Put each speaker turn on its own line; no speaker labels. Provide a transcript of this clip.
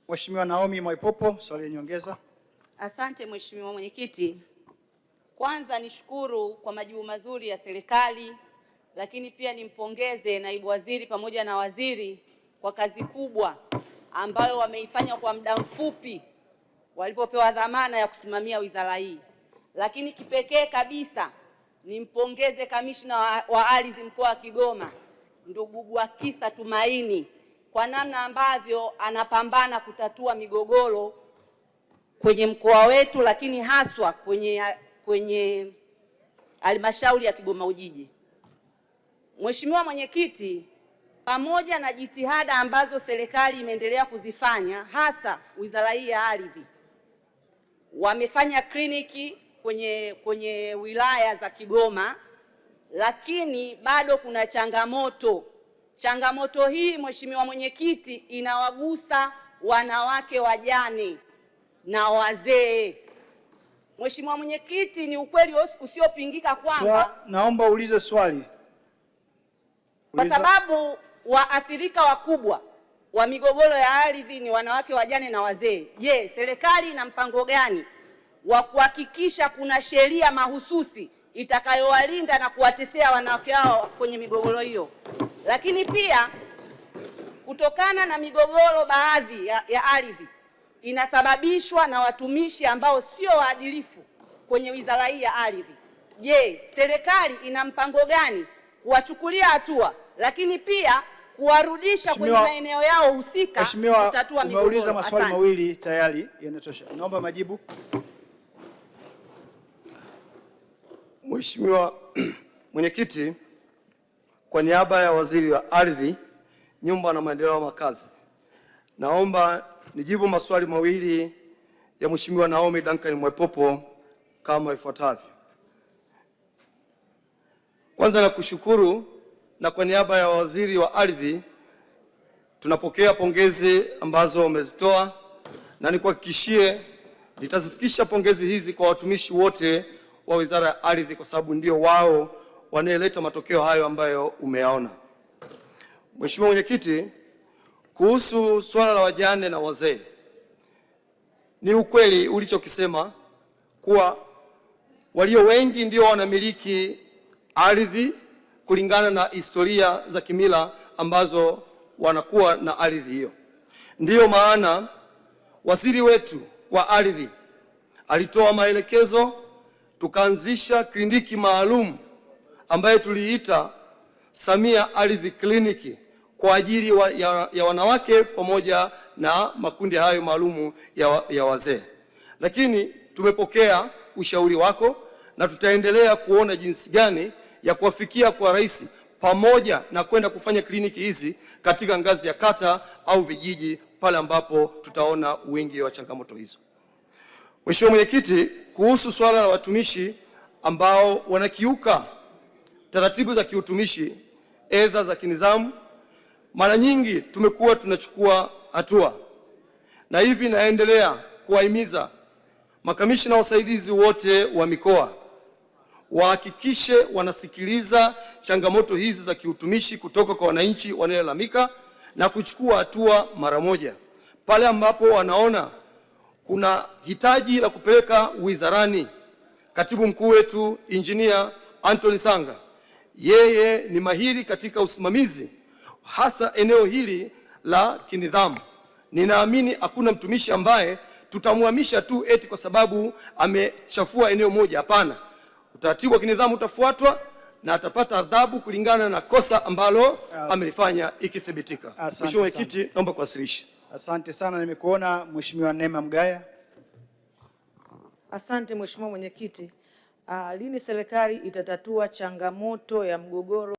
Mheshimiwa Naomi Mwaipopo, swali la nyongeza.
Asante Mheshimiwa Mwenyekiti. Kwanza nishukuru kwa majibu mazuri ya serikali, lakini pia nimpongeze naibu waziri pamoja na waziri kwa kazi kubwa ambayo wameifanya kwa muda mfupi walipopewa dhamana ya kusimamia wizara hii. Lakini kipekee kabisa nimpongeze kamishna wa ardhi mkoa wa Kigoma, ndugu Gwakisa Tumaini, kwa namna ambavyo anapambana kutatua migogoro kwenye mkoa wetu, lakini haswa kwenye halmashauri ya Kigoma Ujiji. Mheshimiwa Mwenyekiti, pamoja na jitihada ambazo serikali imeendelea kuzifanya, hasa wizara hii ya ardhi, wamefanya kliniki kwenye wilaya za Kigoma, lakini bado kuna changamoto. Changamoto hii Mheshimiwa Mwenyekiti inawagusa wanawake wajane na wazee. Mheshimiwa Mwenyekiti, ni ukweli usiopingika kwamba
naomba uulize swali.
Kwa sababu waathirika wakubwa wa migogoro ya ardhi ni wanawake wajane na wazee. Je, serikali ina mpango gani wa kuhakikisha kuna sheria mahususi itakayowalinda na kuwatetea wanawake hao kwenye migogoro hiyo? Lakini pia kutokana na migogoro baadhi ya ardhi inasababishwa na watumishi ambao sio waadilifu kwenye wizara hii ya ardhi. Je, serikali ina mpango gani kuwachukulia hatua, lakini pia kuwarudisha kwenye maeneo yao husika kutatua migogoro?
Umeuliza maswali mawili tayari, yanatosha. Naomba majibu.
Mheshimiwa Mwenyekiti, kwa niaba ya Waziri wa Ardhi, Nyumba na Maendeleo ya Makazi, naomba nijibu maswali mawili ya Mheshimiwa Naomi Duncan Mwaipopo kama ifuatavyo. Kwanza nakushukuru, na kwa niaba ya Waziri wa Ardhi tunapokea pongezi ambazo umezitoa, na nikuhakikishie nitazifikisha pongezi hizi kwa watumishi wote wa Wizara ya Ardhi, kwa sababu ndio wao wanaeleta matokeo hayo ambayo umeyaona. Mheshimiwa Mwenyekiti, kuhusu swala la wajane na wazee, ni ukweli ulichokisema kuwa walio wengi ndio wanamiliki ardhi kulingana na historia za kimila ambazo wanakuwa na ardhi hiyo. Ndiyo maana waziri wetu wa ardhi alitoa maelekezo, tukaanzisha kliniki maalum ambayo tuliita Samia Ardhi Kliniki kwa ajili ya wanawake pamoja na makundi hayo maalumu ya wazee. Lakini tumepokea ushauri wako na tutaendelea kuona jinsi gani ya kuwafikia kwa rais, pamoja na kwenda kufanya kliniki hizi katika ngazi ya kata au vijiji pale ambapo tutaona wingi wa changamoto hizo. Mheshimiwa Mwenyekiti, kuhusu swala la watumishi ambao wanakiuka taratibu za kiutumishi aidha za kinizamu, mara nyingi tumekuwa tunachukua hatua, na hivi naendelea kuwahimiza makamishna wasaidizi wote wa mikoa wahakikishe wanasikiliza changamoto hizi za kiutumishi kutoka kwa wananchi wanaolalamika na kuchukua hatua mara moja. Pale ambapo wanaona kuna hitaji la kupeleka wizarani, katibu mkuu wetu Engineer Anthony Sanga, yeye ni mahiri katika usimamizi hasa eneo hili la kinidhamu. Ninaamini hakuna mtumishi ambaye tutamhamisha tu eti kwa sababu amechafua eneo moja. Hapana, utaratibu wa kinidhamu utafuatwa na atapata adhabu kulingana na kosa ambalo amelifanya ikithibitika. Mheshimiwa Mwenyekiti, naomba kuwasilisha.
Asante sana, nimekuona. Mheshimiwa Neema Mgaya.
Asante Mheshimiwa Mwenyekiti. Lini serikali itatatua changamoto ya mgogoro